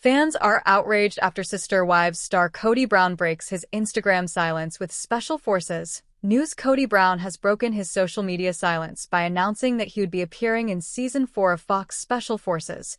Fans are outraged after Sister Wives star Kody Brown breaks his Instagram silence with Special Forces. News: Kody Brown has broken his social media silence by announcing that he would be appearing in Season 4 of Fox Special Forces,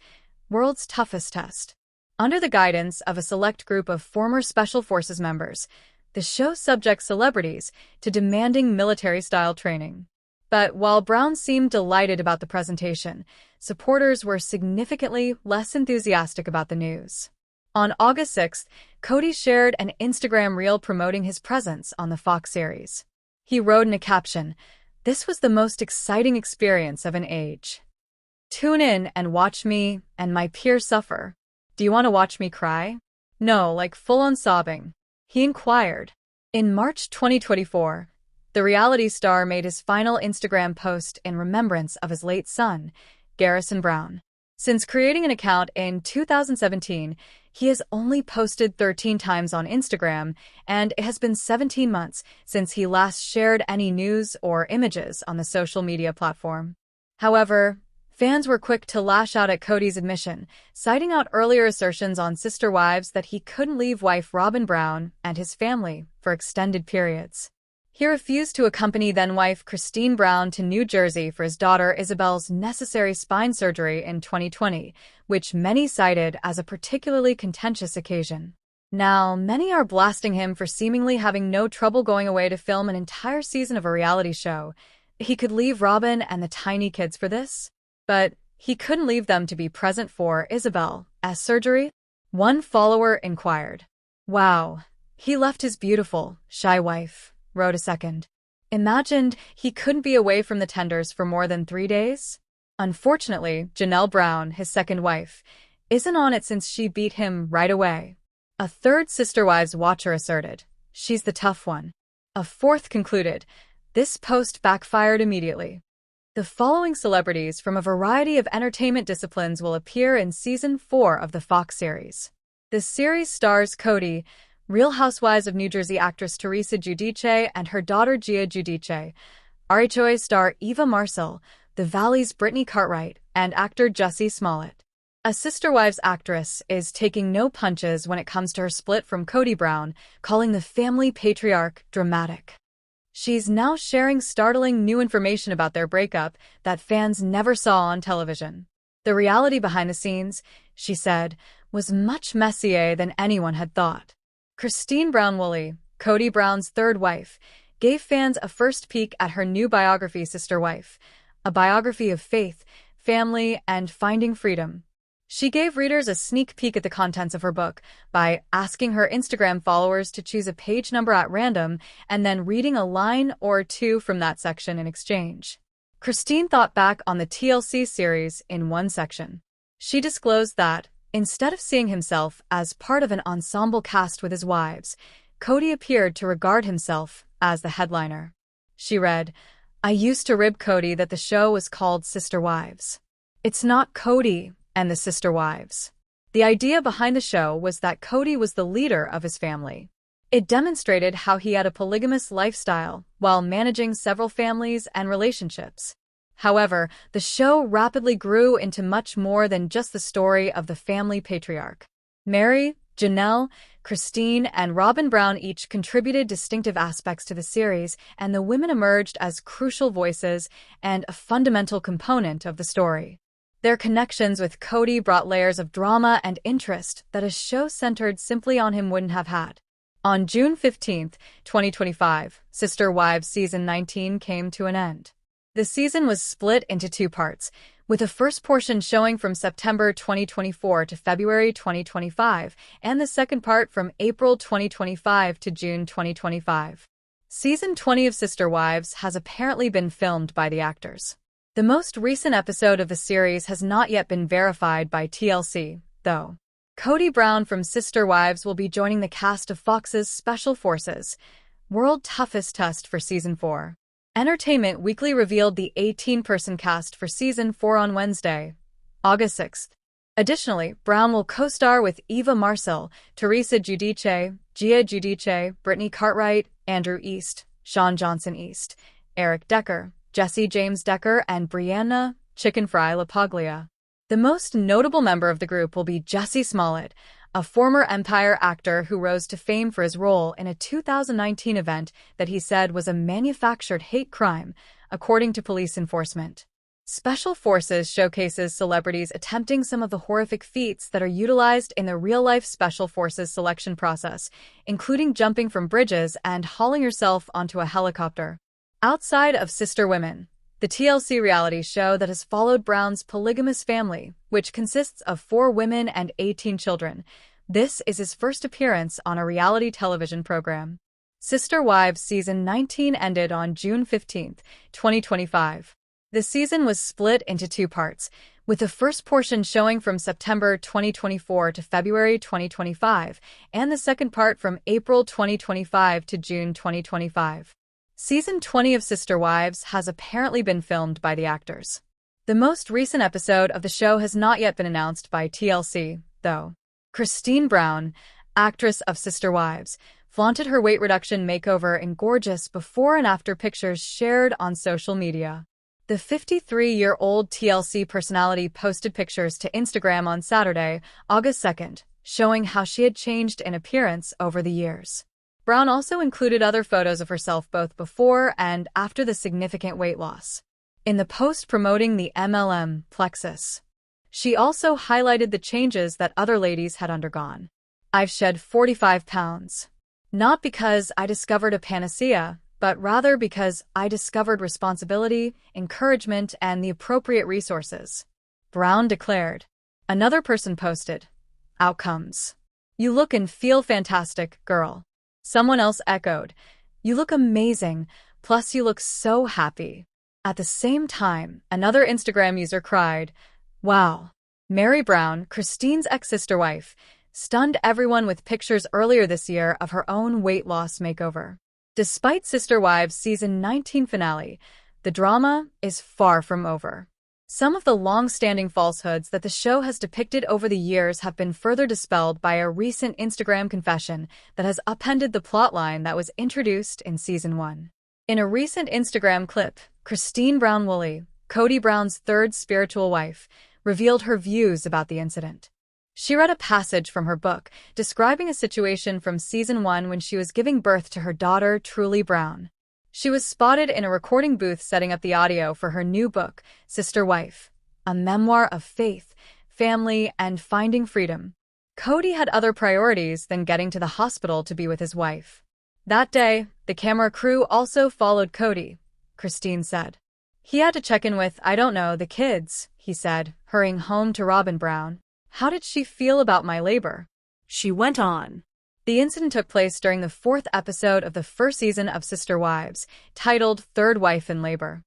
World's Toughest Test. Under the guidance of a select group of former Special Forces members, the show subjects celebrities to demanding military-style training. But while Brown seemed delighted about the presentation, supporters were significantly less enthusiastic about the news. On August 6th, Kody shared an Instagram reel promoting his presence on the Fox series. He wrote in a caption, "This was the most exciting experience of an age. Tune in and watch me and my peers suffer. Do you want to watch me cry? No, like full-on sobbing," he inquired. In March 2024, the reality star made his final Instagram post in remembrance of his late son, Garrison Brown. Since creating an account in 2017, he has only posted 13 times on Instagram, and it has been 17 months since he last shared any news or images on the social media platform. However, fans were quick to lash out at Kody's admission, citing out earlier assertions on Sister Wives that he couldn't leave wife Robin Brown and his family for extended periods. He refused to accompany then-wife Kody Brown to New Jersey for his daughter Isabel's necessary spine surgery in 2020, which many cited as a particularly contentious occasion. Now, many are blasting him for seemingly having no trouble going away to film an entire season of a reality show. He could leave Robin and the tiny kids for this? But he couldn't leave them to be present for Isabel's surgery? One follower inquired. "Wow, he left his beautiful, shy wife," wrote a second. "Imagined he couldn't be away from the tenders for more than 3 days?" Unfortunately, Janelle Brown, his second wife, isn't on it since she beat him right away. A third Sister Wives watcher asserted, "She's the tough one." A fourth concluded, "This post backfired immediately." The following celebrities from a variety of entertainment disciplines will appear in Season 4 of the Fox series. The series stars Kody, Real Housewives of New Jersey actress Teresa Giudice and her daughter Gia Giudice, RHOA star Eva Marcille, The Valley's Brittany Cartwright, and actor Jussie Smollett. A Sister Wives actress is taking no punches when it comes to her split from Kody Brown, calling the family patriarch dramatic. She's now sharing startling new information about their breakup that fans never saw on television. "The reality behind the scenes," she said, "was much messier than anyone had thought." Kody Brown-Woolley, Kody Brown's third wife, gave fans a first peek at her new biography Sister Wife, a biography of faith, family, and finding freedom. She gave readers a sneak peek at the contents of her book by asking her Instagram followers to choose a page number at random and then reading a line or two from that section in exchange. Kody thought back on the TLC series in one section. She disclosed that, instead of seeing himself as part of an ensemble cast with his wives, Kody appeared to regard himself as the headliner. She read, "I used to rib Kody that the show was called Sister Wives. It's not Kody and the Sister Wives." The idea behind the show was that Kody was the leader of his family. It demonstrated how he had a polygamous lifestyle while managing several families and relationships. However, the show rapidly grew into much more than just the story of the family patriarch. Mary, Janelle, Kody, and Robin Brown each contributed distinctive aspects to the series, and the women emerged as crucial voices and a fundamental component of the story. Their connections with Kody brought layers of drama and interest that a show centered simply on him wouldn't have had. On June 15, 2025, Sister Wives Season 19 came to an end. The season was split into 2 parts, with the first portion showing from September 2024 to February 2025, and the second part from April 2025 to June 2025. Season 20 of Sister Wives has apparently been filmed by the actors. The most recent episode of the series has not yet been verified by TLC, though. Kody Brown from Sister Wives will be joining the cast of Fox's Special Forces, World's Toughest Test for Season 4. Entertainment Weekly revealed the 18-person cast for Season 4 on Wednesday, August 6th. Additionally, Brown will co-star with Eva Marcille, Teresa Giudice, Gia Giudice, Brittany Cartwright, Andrew East, Sean Johnson East, Eric Decker, Jesse James Decker, and Brianna Chicken Fry LaPaglia. The most notable member of the group will be Jussie Smollett, a former Empire actor who rose to fame for his role in a 2019 event that he said was a manufactured hate crime, according to police enforcement. Special Forces showcases celebrities attempting some of the horrific feats that are utilized in the real-life Special Forces selection process, including jumping from bridges and hauling yourself onto a helicopter. Outside of Sister Women, the TLC reality show that has followed Brown's polygamous family, which consists of 4 women and 18 children. This is his first appearance on a reality television program. Sister Wives Season 19 ended on June 15, 2025. The season was split into 2 parts, with the first portion showing from September 2024 to February 2025, and the second part from April 2025 to June 2025. Season 20 of Sister Wives has apparently been filmed by the actors. The most recent episode of the show has not yet been announced by TLC, though. Kody Brown, actress of Sister Wives, flaunted her weight reduction makeover in gorgeous before and after pictures shared on social media. The 53-year-old TLC personality posted pictures to Instagram on Saturday, August 2nd, showing how she had changed in appearance over the years. Brown also included other photos of herself both before and after the significant weight loss. In the post promoting the MLM Plexus, she also highlighted the changes that other ladies had undergone. "I've shed 45 pounds. Not because I discovered a panacea, but rather because I discovered responsibility, encouragement, and the appropriate resources," Brown declared. Another person posted, "Outcomes. You look and feel fantastic, girl." Someone else echoed, "You look amazing, plus you look so happy." At the same time, another Instagram user cried, "Wow." Mary Brown, Christine's ex-sister wife, stunned everyone with pictures earlier this year of her own weight loss makeover. Despite Sister Wives Season 19 finale, the drama is far from over. Some of the long-standing falsehoods that the show has depicted over the years have been further dispelled by a recent Instagram confession that has upended the plotline that was introduced in Season 1. In a recent Instagram clip, Kody Brown Woolley, Kody Brown's third spiritual wife, revealed her views about the incident. She read a passage from her book describing a situation from Season 1 when she was giving birth to her daughter, Truly Brown. She was spotted in a recording booth setting up the audio for her new book, Sister Wife, a memoir of faith, family, and finding freedom. Kody had other priorities than getting to the hospital to be with his wife. That day, the camera crew also followed Kody, Christine said. "He had to check in with, I don't know, the kids," he said, hurrying home to Robin Brown. "How did she feel about my labor?" she went on. The incident took place during the 4th episode of the first season of Sister Wives, titled Third Wife in Labor.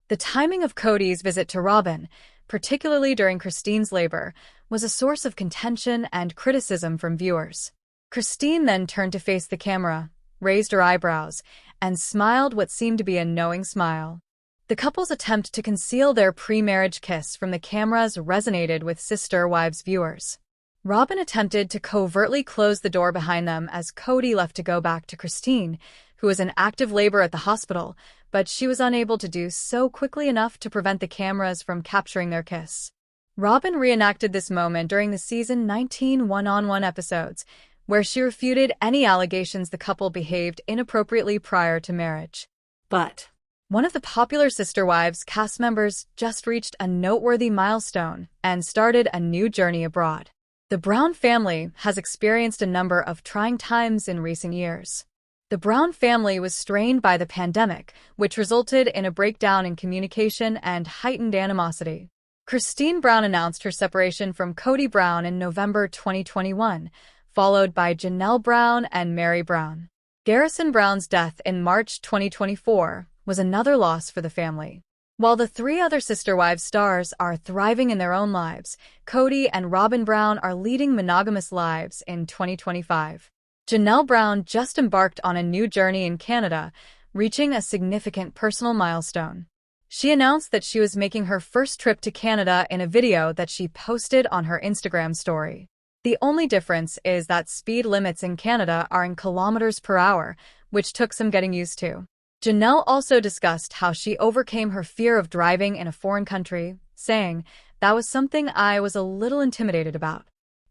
The timing of Kody's visit to Robin, particularly during Christine's labor, was a source of contention and criticism from viewers. Christine then turned to face the camera, raised her eyebrows, and smiled what seemed to be a knowing smile. The couple's attempt to conceal their pre-marriage kiss from the cameras resonated with Sister Wives viewers. Robin attempted to covertly close the door behind them as Kody left to go back to Christine, who was in active labor at the hospital, but she was unable to do so quickly enough to prevent the cameras from capturing their kiss. Robin reenacted this moment during the Season 19 one-on-one episodes, where she refuted any allegations the couple behaved inappropriately prior to marriage. But one of the popular Sister Wives cast members just reached a noteworthy milestone and started a new journey abroad. The Brown family has experienced a number of trying times in recent years. The Brown family was strained by the pandemic, which resulted in a breakdown in communication and heightened animosity. Kody Brown announced her separation from Kody Brown in November 2021, followed by Janelle Brown and Mary Brown. Garrison Brown's death in March 2024 was another loss for the family. While the 3 other Sister Wives stars are thriving in their own lives, Kody and Robin Brown are leading monogamous lives in 2025. Janelle Brown just embarked on a new journey in Canada, reaching a significant personal milestone. She announced that she was making her first trip to Canada in a video that she posted on her Instagram story. The only difference is that speed limits in Canada are in kilometers per hour, which took some getting used to. Janelle also discussed how she overcame her fear of driving in a foreign country, saying, that was something I was a little intimidated about.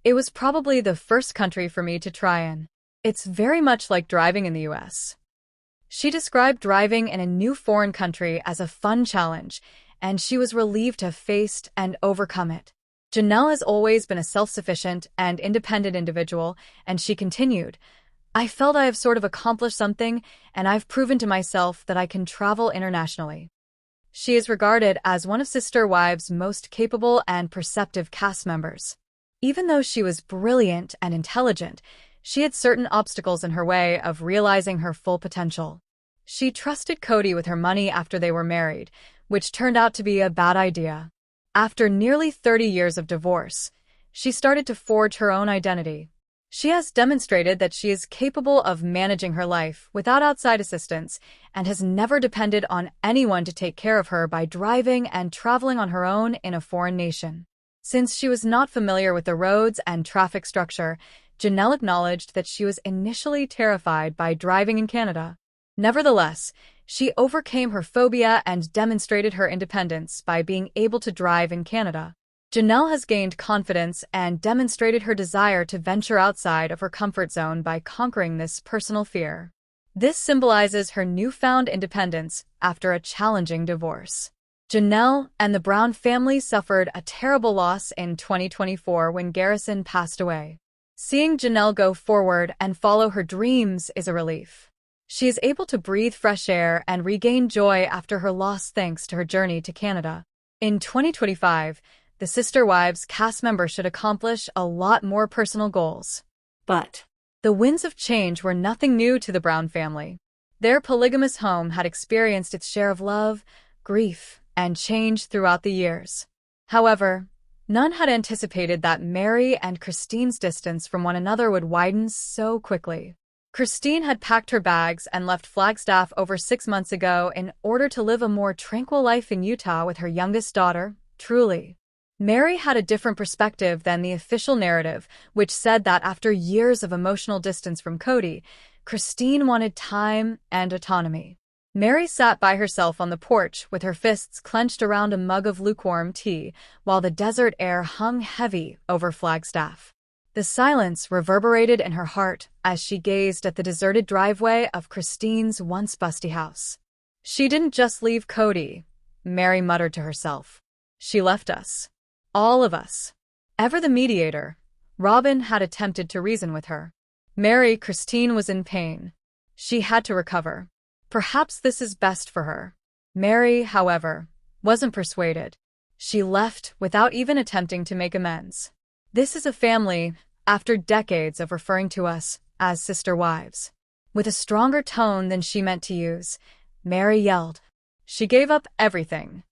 It was probably the first country for me to try in. It's very much like driving in the US. She described driving in a new foreign country as a fun challenge, and she was relieved to have faced and overcome it. Janelle has always been a self-sufficient and independent individual, and she continued, I felt I have sort of accomplished something, and I've proven to myself that I can travel internationally. She is regarded as one of Sister Wives' most capable and perceptive cast members. Even though she was brilliant and intelligent, she had certain obstacles in her way of realizing her full potential. She trusted Kody with her money after they were married, which turned out to be a bad idea. After nearly 30 years of divorce, she started to forge her own identity. She has demonstrated that she is capable of managing her life without outside assistance and has never depended on anyone to take care of her by driving and traveling on her own in a foreign nation. Since she was not familiar with the roads and traffic structure, Janelle acknowledged that she was initially terrified by driving in Canada. Nevertheless, she overcame her phobia and demonstrated her independence by being able to drive in Canada. Janelle has gained confidence and demonstrated her desire to venture outside of her comfort zone by conquering this personal fear. This symbolizes her newfound independence after a challenging divorce. Janelle and the Brown family suffered a terrible loss in 2024 when Garrison passed away. Seeing Janelle go forward and follow her dreams is a relief. She is able to breathe fresh air and regain joy after her loss thanks to her journey to Canada. In 2025, the Sister Wives cast member should accomplish a lot more personal goals. But the winds of change were nothing new to the Brown family. Their polygamous home had experienced its share of love, grief, and change throughout the years. However, none had anticipated that Mary and Christine's distance from one another would widen so quickly. Christine had packed her bags and left Flagstaff over 6 months ago in order to live a more tranquil life in Utah with her youngest daughter, Truly. Mary had a different perspective than the official narrative, which said that after years of emotional distance from Kody, Christine wanted time and autonomy. Mary sat by herself on the porch with her fists clenched around a mug of lukewarm tea, while the desert air hung heavy over Flagstaff. The silence reverberated in her heart as she gazed at the deserted driveway of Christine's once busty house. She didn't just leave Kody, Mary muttered to herself. She left us. All of us. Ever the mediator, Robin had attempted to reason with her. Christine was in pain. She had to recover. Perhaps this is best for her. Mary, however, wasn't persuaded. She left without even attempting to make amends. This is a family, after decades of referring to us as sister wives. With a stronger tone than she meant to use, Mary yelled. She gave up everything.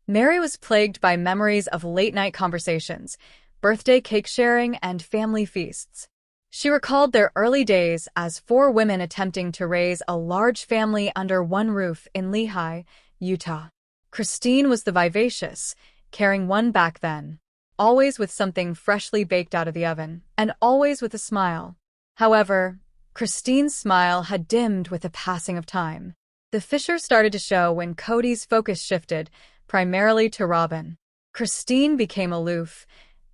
Mary was plagued by memories of late-night conversations, birthday cake sharing, and family feasts. She recalled their early days as 4 women attempting to raise a large family under one roof in Lehi, Utah. Christine was the vivacious, caring one back then, always with something freshly baked out of the oven, and always with a smile. However, Christine's smile had dimmed with the passing of time. The fissure started to show when Kody's focus shifted, primarily to Robin. Christine became aloof,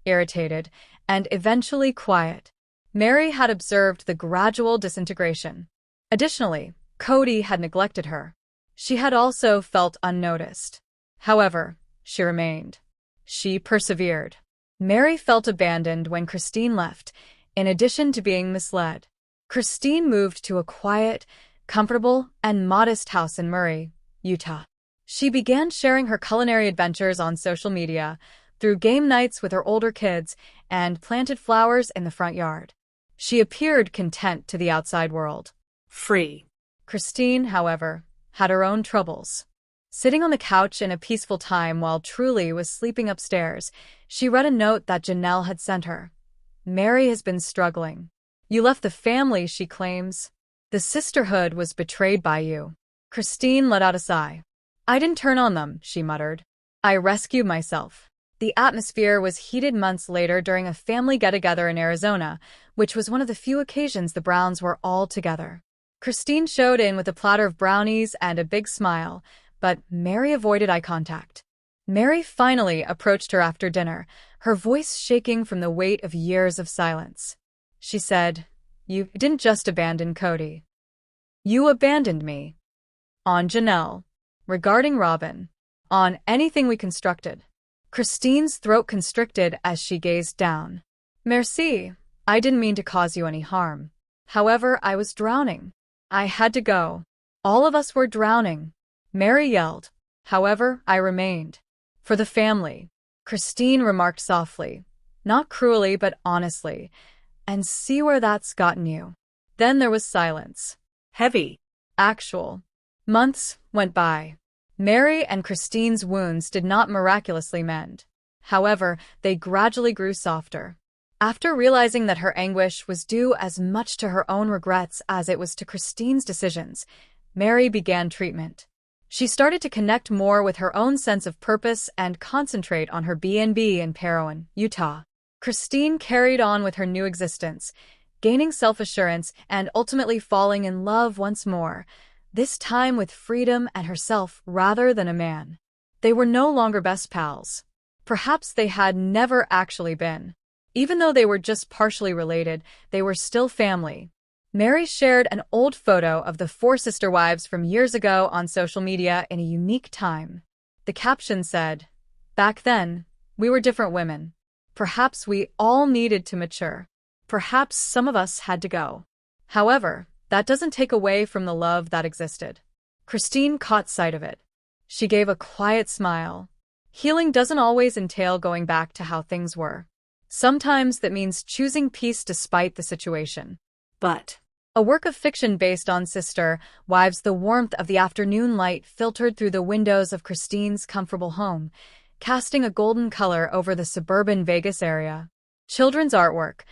irritated, and eventually quiet. Mary had observed the gradual disintegration. Additionally, Kody had neglected her. She had also felt unnoticed. However, she remained. She persevered. Mary felt abandoned when Christine left, in addition to being misled. Christine moved to a quiet, comfortable, and modest house in Murray, Utah. She began sharing her culinary adventures on social media, threw game nights with her older kids, and planted flowers in the front yard. She appeared content to the outside world. Free. Christine, however, had her own troubles. Sitting on the couch in a peaceful time while Truly was sleeping upstairs, she read a note that Janelle had sent her. Mary has been struggling. You left the family, she claims. The sisterhood was betrayed by you. Christine let out a sigh. I didn't turn on them, she muttered. I rescued myself. The atmosphere was heated months later during a family get-together in Arizona, which was one of the few occasions the Browns were all together. Christine showed in with a platter of brownies and a big smile, but Mary avoided eye contact. Mary finally approached her after dinner, her voice shaking from the weight of years of silence. She said, "You didn't just abandon Kody. You abandoned me. On Janelle. Regarding Robin. On anything we constructed." Christine's throat constricted as she gazed down. "Merci. I didn't mean to cause you any harm. However, I was drowning. I had to go. All of us were drowning." Mary yelled. "However, I remained. For the family," Christine remarked softly, not cruelly but honestly. "And see where that's gotten you." Then there was silence. Heavy. Actual. Months went by. Mary and Christine's wounds did not miraculously mend. However, they gradually grew softer. After realizing that her anguish was due as much to her own regrets as it was to Christine's decisions, Mary began treatment. She started to connect more with her own sense of purpose and concentrate on her B&B in Parowan, Utah. Christine carried on with her new existence, gaining self-assurance and ultimately falling in love once more, this time with freedom and herself rather than a man. They were no longer best pals. Perhaps they had never actually been. Even though they were just partially related, they were still family. Mary shared an old photo of the four sister wives from years ago on social media in a unique time. The caption said, "Back then, we were different women. Perhaps we all needed to mature. Perhaps some of us had to go. However, that doesn't take away from the love that existed." Christine caught sight of it. She gave a quiet smile. Healing doesn't always entail going back to how things were. Sometimes that means choosing peace despite the situation. But a work of fiction based on sister wives, the warmth of the afternoon light filtered through the windows of Christine's comfortable home, casting a golden color over the suburban Vegas area. Children's artwork,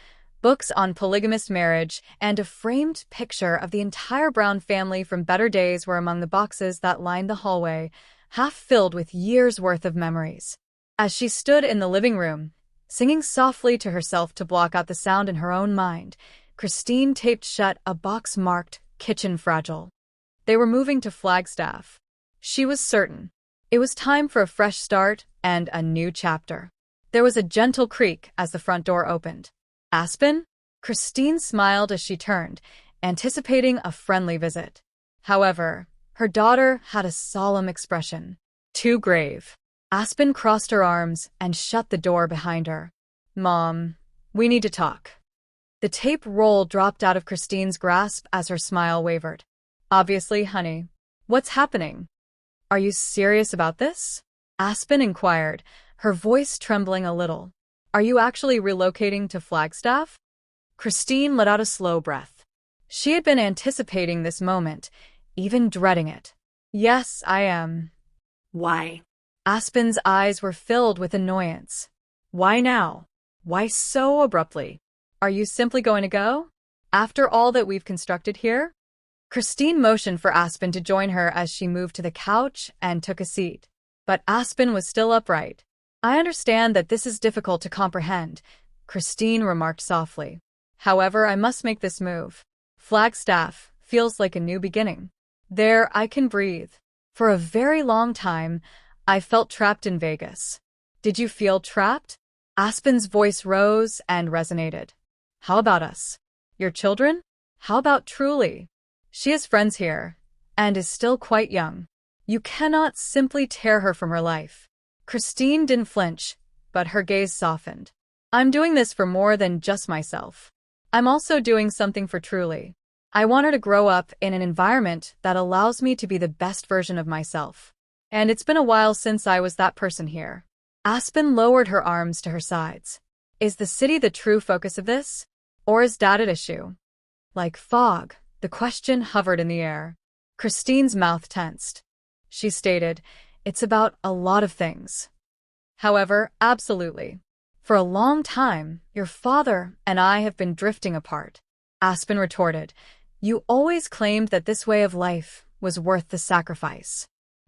books on polygamous marriage, and a framed picture of the entire Brown family from better days were among the boxes that lined the hallway, half filled with years' worth of memories. As she stood in the living room, singing softly to herself to block out the sound in her own mind, Christine taped shut a box marked "Kitchen Fragile." They were moving to Flagstaff. She was certain. It was time for a fresh start and a new chapter. There was a gentle creak as the front door opened. "Aspen?" Christine smiled as she turned, anticipating a friendly visit. However, her daughter had a solemn expression. Too grave. Aspen crossed her arms and shut the door behind her. "Mom, we need to talk." The tape roll dropped out of Christine's grasp as her smile wavered. "Obviously, honey. What's happening? Are you serious about this?" Aspen inquired, her voice trembling a little. "Are you actually relocating to Flagstaff?" Christine let out a slow breath. She had been anticipating this moment, even dreading it. "Yes, I am." "Why?" Aspen's eyes were filled with annoyance. "Why now? Why so abruptly? Are you simply going to go? After all that we've constructed here?" Christine motioned for Aspen to join her as she moved to the couch and took a seat. But Aspen was still upright. "I understand that this is difficult to comprehend," Christine remarked softly. "However, I must make this move. Flagstaff feels like a new beginning. There I can breathe. For a very long time, I felt trapped in Vegas." "Did you feel trapped?" Aspen's voice rose and resonated. "How about us? Your children? How about Truly? She has friends here, and is still quite young. You cannot simply tear her from her life." Christine didn't flinch, but her gaze softened. "I'm doing this for more than just myself. I'm also doing something for Truly. I want her to grow up in an environment that allows me to be the best version of myself. And it's been a while since I was that person here." Aspen lowered her arms to her sides. "Is the city the true focus of this? Or is Dad at issue?" Like fog, the question hovered in the air. Christine's mouth tensed. She stated, "It's about a lot of things. However, absolutely. For a long time, your father and I have been drifting apart." Aspen retorted, "You always claimed that this way of life was worth the sacrifice.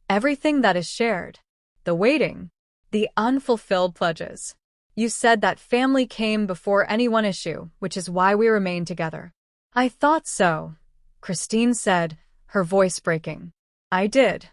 Everything that is shared, the waiting, the unfulfilled pledges. You said that family came before any one issue, which is why we remain together." "I thought so," Christine said, her voice breaking. "I did.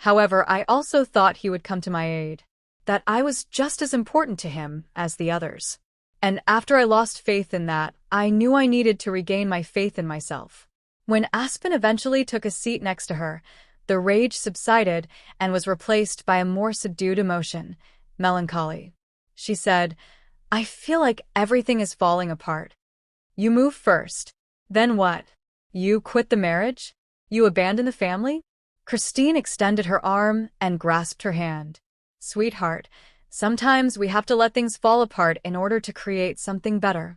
However, I also thought he would come to my aid, that I was just as important to him as the others. And after I lost faith in that, I knew I needed to regain my faith in myself. When Aspen eventually took a seat next to her, the rage subsided and was replaced by a more subdued emotion, melancholy. She said, "I feel like everything is falling apart. You move first. Then what? You quit the marriage? You abandon the family?" Christine extended her arm and grasped her hand. "Sweetheart, sometimes we have to let things fall apart in order to create something better.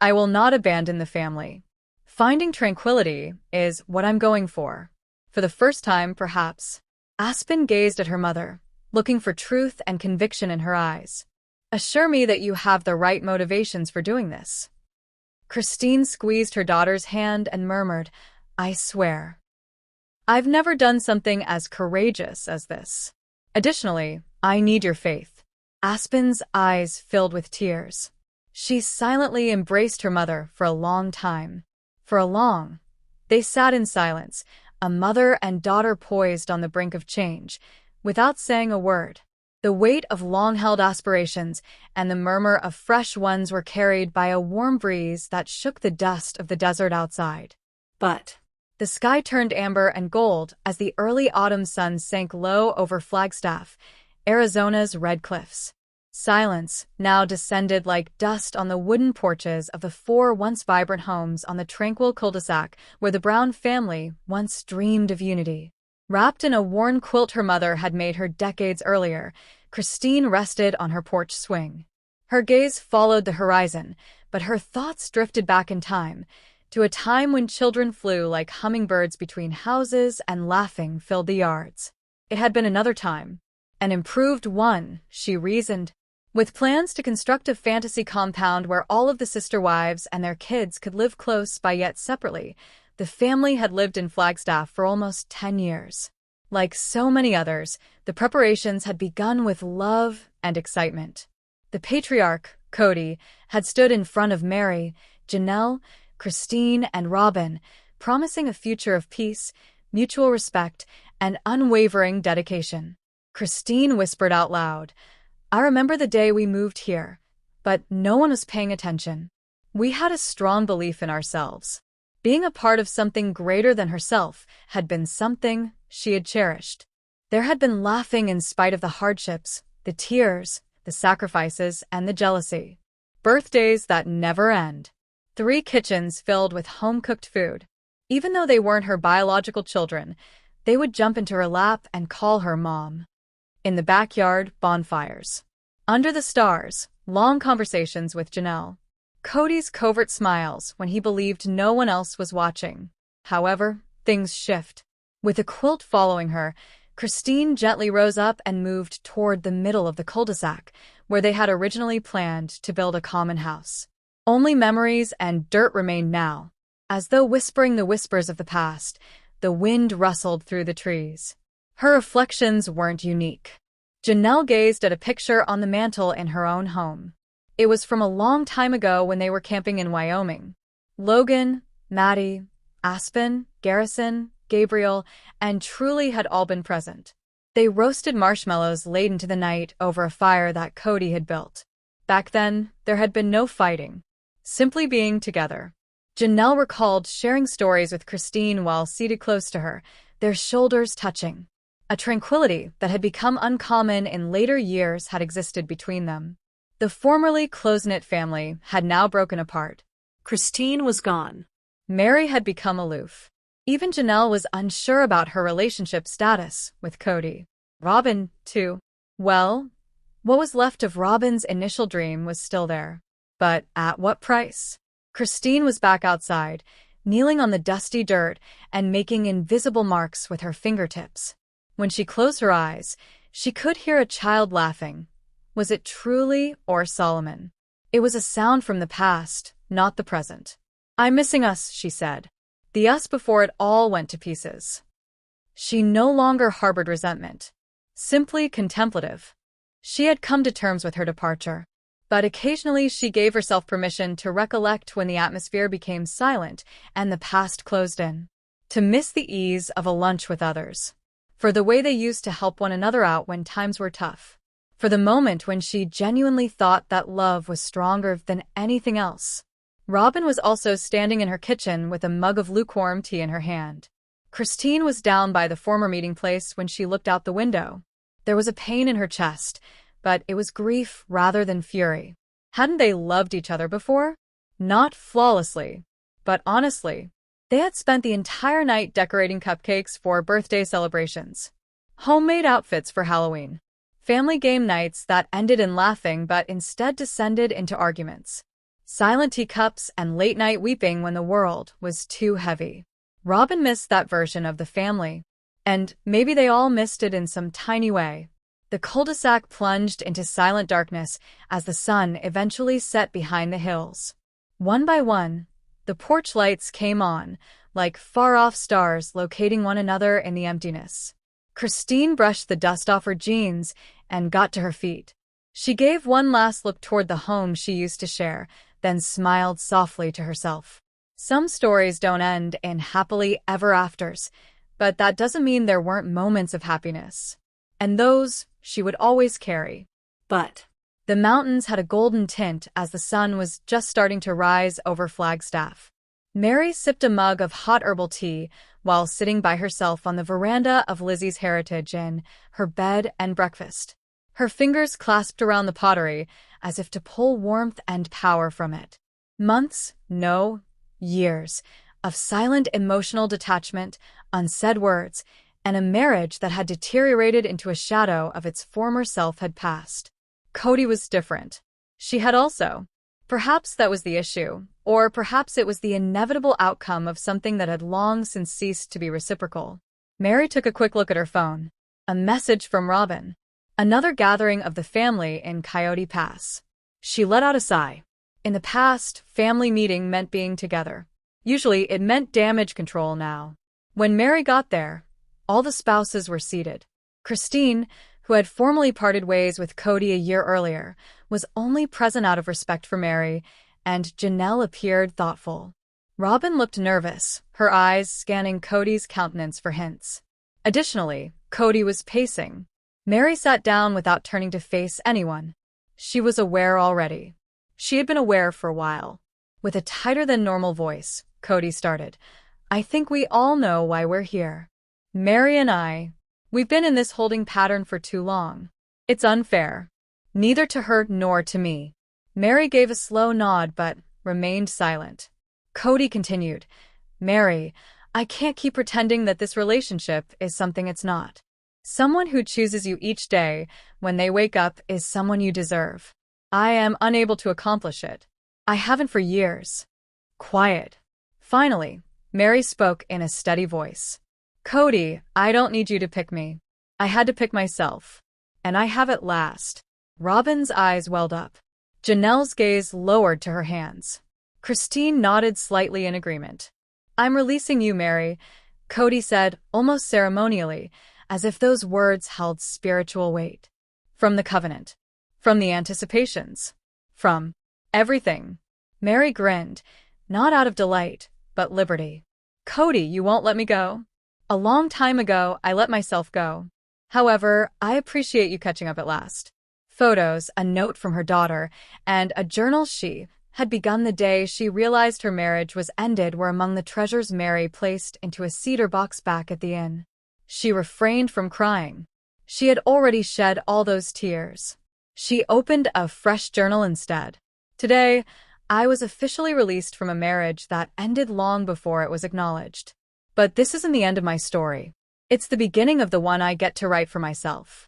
I will not abandon the family. Finding tranquility is what I'm going for." For the first time, perhaps, Aspen gazed at her mother, looking for truth and conviction in her eyes. "Assure me that you have the right motivations for doing this." Christine squeezed her daughter's hand and murmured, "I swear. I've never done something as courageous as this. Additionally, I need your faith." Aspen's eyes filled with tears. She silently embraced her mother for a long time. They sat in silence, a mother and daughter poised on the brink of change, without saying a word. The weight of long-held aspirations and the murmur of fresh ones were carried by a warm breeze that shook the dust of the desert outside. But the sky turned amber and gold as the early autumn sun sank low over Flagstaff, Arizona's red cliffs. Silence now descended like dust on the wooden porches of the 4 once vibrant homes on the tranquil cul-de-sac where the Brown family once dreamed of unity. Wrapped in a worn quilt her mother had made her decades earlier, Christine rested on her porch swing. Her gaze followed the horizon, but her thoughts drifted back in time, to a time when children flew like hummingbirds between houses and laughing filled the yards. It had been another time. An improved one, she reasoned. With plans to construct a fantasy compound where all of the sister wives and their kids could live close by yet separately, the family had lived in Flagstaff for almost 10 years. Like so many others, the preparations had begun with love and excitement. The patriarch, Kody, had stood in front of Mary, Janelle, Christine, and Robin, promising a future of peace, mutual respect, and unwavering dedication. Christine whispered out loud, "I remember the day we moved here, but no one was paying attention. We had a strong belief in ourselves. Being a part of something greater than herself had been something she had cherished. There had been laughing in spite of the hardships, the tears, the sacrifices, and the jealousy. Birthdays that never end. 3 kitchens filled with home-cooked food. Even though they weren't her biological children, they would jump into her lap and call her mom. In the backyard, bonfires. Under the stars, long conversations with Janelle. Kody's covert smiles when he believed no one else was watching. However, things shift. With a quilt following her, Christine gently rose up and moved toward the middle of the cul-de-sac, where they had originally planned to build a common house. Only memories and dirt remained now. As though whispering the whispers of the past, the wind rustled through the trees. Her reflections weren't unique. Janelle gazed at a picture on the mantel in her own home. It was from a long time ago when they were camping in Wyoming. Logan, Maddie, Aspen, Garrison, Gabriel, and Truly had all been present. They roasted marshmallows late into the night over a fire that Kody had built. Back then, there had been no fighting. Simply being together. Janelle recalled sharing stories with Christine while seated close to her, their shoulders touching. A tranquility that had become uncommon in later years had existed between them. The formerly close-knit family had now broken apart. Christine was gone. Mary had become aloof. Even Janelle was unsure about her relationship status with Kody. Robin, too. Well, what was left of Robin's initial dream was still there. But at what price? Christine was back outside, kneeling on the dusty dirt and making invisible marks with her fingertips. When she closed her eyes, she could hear a child laughing. Was it Truly or Solomon? It was a sound from the past, not the present. "I'm missing us," she said. The us before it all went to pieces. She no longer harbored resentment. Simply contemplative. She had come to terms with her departure. But occasionally she gave herself permission to recollect when the atmosphere became silent and the past closed in. To miss the ease of a lunch with others. for the way they used to help one another out when times were tough, for the moment when she genuinely thought that love was stronger than anything else. Robin was also standing in her kitchen with a mug of lukewarm tea in her hand. Christine was down by the former meeting place when she looked out the window. There was a pain in her chest, but it was grief rather than fury. Hadn't they loved each other before? Not flawlessly, but honestly. They had spent the entire night decorating cupcakes for birthday celebrations, homemade outfits for Halloween, family game nights that ended in laughing but instead descended into arguments, silent teacups and late-night weeping when the world was too heavy. Robin missed that version of the family, and maybe they all missed it in some tiny way. The cul-de-sac plunged into silent darkness as the sun eventually set behind the hills. One by one, the porch lights came on, like far-off stars locating one another in the emptiness. Christine brushed the dust off her jeans and got to her feet. She gave one last look toward the home she used to share, then smiled softly to herself. Some stories don't end in happily ever afters, but that doesn't mean there weren't moments of happiness. And those she would always carry. But the mountains had a golden tint as the sun was just starting to rise over Flagstaff. Mary sipped a mug of hot herbal tea while sitting by herself on the veranda of Lizzie's Heritage Inn, her bed and breakfast. Her fingers clasped around the pottery as if to pull warmth and power from it. Months, no, years, of silent emotional detachment, unsaid words, and a marriage that had deteriorated into a shadow of its former self had passed. Kody was different. She had also. Perhaps that was the issue, or perhaps it was the inevitable outcome of something that had long since ceased to be reciprocal. Mary took a quick look at her phone. A message from Robin. Another gathering of the family in Coyote Pass. She let out a sigh. In the past, family meeting meant being together. Usually, it meant damage control now. When Mary got there, all the spouses were seated. Christine, who had formally parted ways with Kody a year earlier, was only present out of respect for Mary, and Janelle appeared thoughtful. Robin looked nervous, her eyes scanning Kody's countenance for hints. Additionally, Kody was pacing. Mary sat down without turning to face anyone. She was aware already. She had been aware for a while. With a tighter-than-normal voice, Kody started. I think we all know why we're here. Mary and we've been in this holding pattern for too long. It's unfair. Neither to her nor to me. Mary gave a slow nod but remained silent. Kody continued. Mary, I can't keep pretending that this relationship is something it's not. Someone who chooses you each day when they wake up is someone you deserve. I am unable to accomplish it. I haven't for years. Quiet. Finally, Mary spoke in a steady voice. Kody, I don't need you to pick me. I had to pick myself. And I have at last. Robin's eyes welled up. Janelle's gaze lowered to her hands. Christine nodded slightly in agreement. I'm releasing you, Mary, Kody said, almost ceremonially, as if those words held spiritual weight. From the covenant. From the anticipations. From everything. Mary grinned, not out of delight, but liberty. Kody, you won't let me go? A long time ago, I let myself go. However, I appreciate you catching up at last. Photos, a note from her daughter, and a journal she had begun the day she realized her marriage was ended were among the treasures Mary placed into a cedar box back at the inn. She refrained from crying. She had already shed all those tears. She opened a fresh journal instead. Today, I was officially released from a marriage that ended long before it was acknowledged. But this isn't the end of my story. It's the beginning of the one I get to write for myself.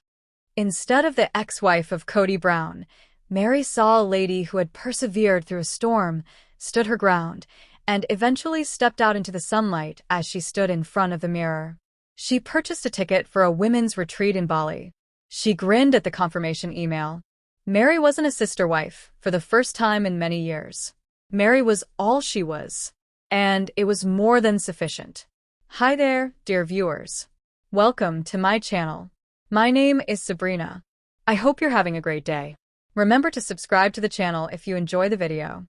Instead of the ex-wife of Kody Brown, Mary saw a lady who had persevered through a storm, stood her ground, and eventually stepped out into the sunlight as she stood in front of the mirror. She purchased a ticket for a women's retreat in Bali. She grinned at the confirmation email. Mary wasn't a sister wife for the first time in many years. Mary was all she was, and it was more than sufficient. Hi there, dear viewers. Welcome to my channel. My name is Sabrina. I hope you're having a great day. Remember to subscribe to the channel if you enjoy the video.